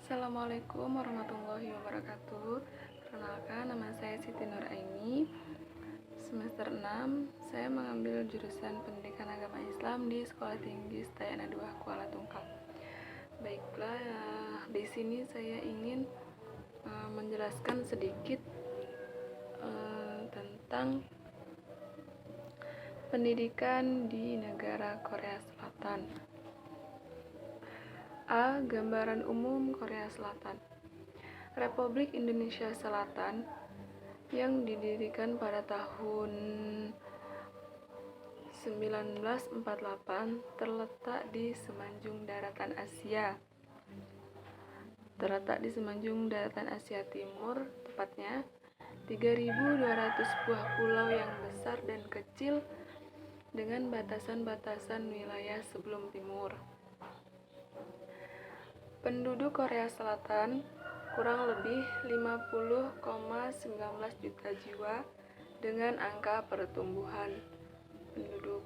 Assalamualaikum warahmatullahi wabarakatuh. Perkenalkan, nama saya Siti Nuraini. Semester 6, saya mengambil jurusan Pendidikan Agama Islam di Sekolah Tinggi Setayana 2 Kuala Tungkal. Baiklah, di sini saya ingin menjelaskan sedikit tentang pendidikan di negara Korea Selatan. A. Gambaran umum Korea Selatan. Republik Indonesia Selatan yang didirikan pada tahun 1948 terletak di semenanjung daratan Asia Timur, tepatnya 3.200 buah pulau yang besar dan kecil dengan batasan-batasan wilayah sebelum timur. Penduduk Korea Selatan kurang lebih 50,19 juta jiwa dengan angka pertumbuhan penduduk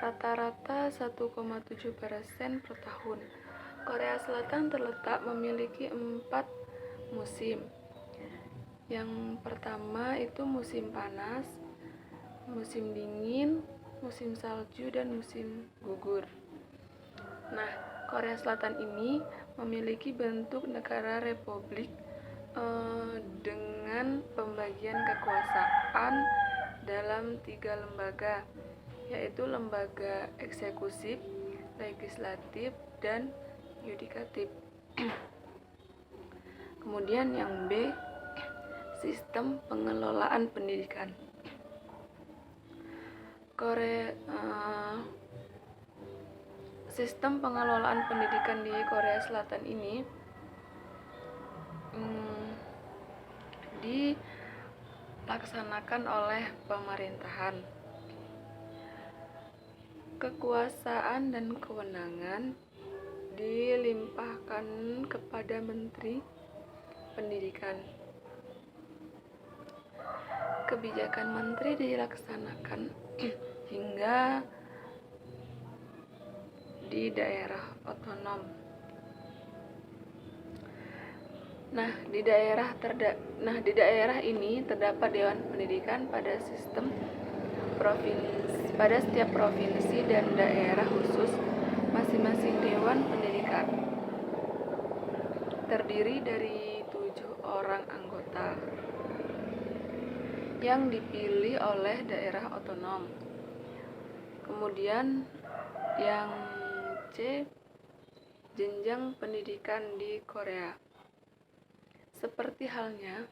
rata-rata 1,7% per tahun. Korea Selatan terletak memiliki 4 musim. Yang pertama itu musim panas, musim dingin, musim salju, dan musim gugur. Nah, Korea Selatan ini memiliki bentuk negara republik dengan pembagian kekuasaan dalam 3 lembaga, yaitu lembaga eksekutif, legislatif, dan yudikatif. Kemudian yang B, sistem pengelolaan pendidikan. Sistem pengelolaan pendidikan di Korea Selatan ini dilaksanakan oleh pemerintahan. Kekuasaan dan kewenangan dilimpahkan kepada Menteri Pendidikan. Kebijakan menteri dilaksanakan hingga di daerah otonom. Di daerah ini terdapat Dewan Pendidikan pada setiap provinsi dan daerah khusus masing-masing Dewan Pendidikan terdiri dari 7 orang anggota yang dipilih oleh daerah otonom. Kemudian yang C, jenjang pendidikan di Korea. Seperti halnya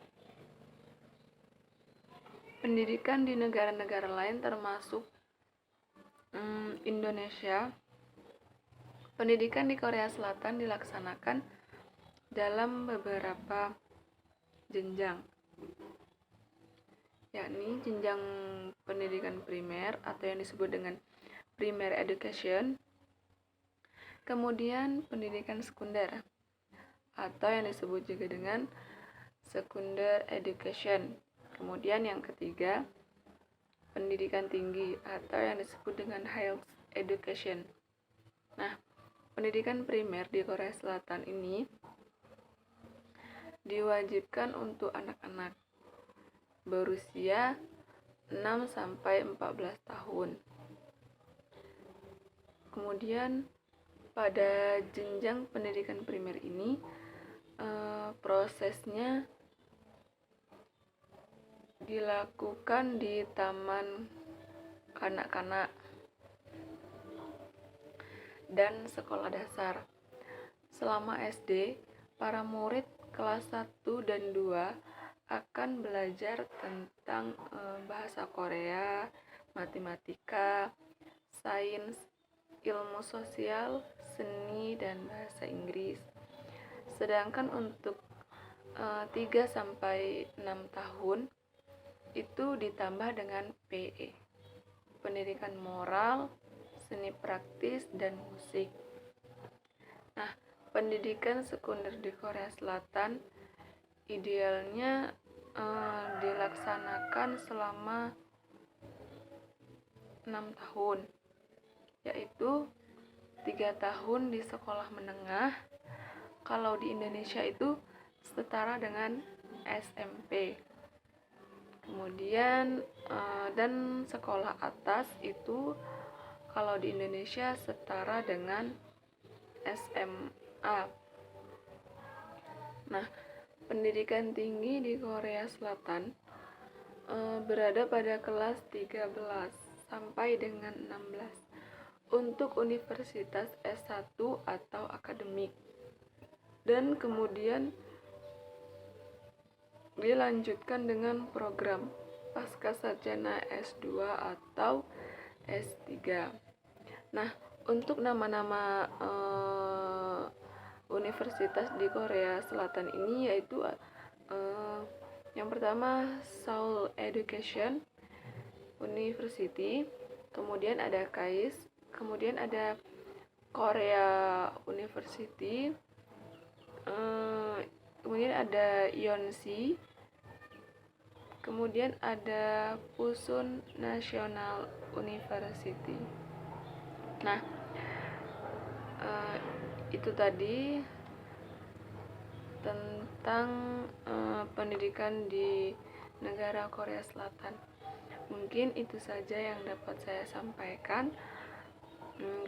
pendidikan di negara-negara lain termasuk Indonesia, pendidikan di Korea Selatan dilaksanakan dalam beberapa jenjang, yakni jenjang pendidikan primer atau yang disebut dengan primary education, kemudian pendidikan sekunder atau yang disebut juga dengan secondary education, kemudian yang ketiga pendidikan tinggi atau yang disebut dengan higher education. Pendidikan primer di Korea Selatan ini diwajibkan untuk anak-anak berusia 6-14 tahun. Kemudian pada jenjang pendidikan primer ini prosesnya dilakukan di taman kanak-kanak dan sekolah dasar. Selama SD, para murid kelas 1 dan 2 akan belajar tentang bahasa Korea, matematika, sains, ilmu sosial, seni, dan bahasa Inggris. Sedangkan untuk 3-6 tahun itu ditambah dengan PE, pendidikan moral, seni praktis, dan musik. Pendidikan sekunder di Korea Selatan idealnya dilaksanakan selama 6 tahun, yaitu 3 tahun di sekolah menengah. Kalau di Indonesia itu setara dengan SMP. Kemudian dan sekolah atas itu kalau di Indonesia setara dengan SMA. Nah, pendidikan tinggi di Korea Selatan berada pada kelas 13 sampai dengan 16 untuk universitas S1 atau akademik, dan kemudian dilanjutkan dengan program pascasarjana S2 atau S3. Nah, untuk nama-nama universitas di Korea Selatan ini yaitu yang pertama Seoul Education University, kemudian ada KAIST, kemudian ada Korea University, kemudian ada Yonsei, kemudian ada Pusun National University. Nah, itu tadi tentang pendidikan di negara Korea Selatan. Mungkin itu saja yang dapat saya sampaikan.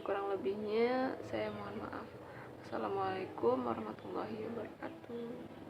Kurang lebihnya saya mohon maaf. Assalamualaikum warahmatullahi wabarakatuh.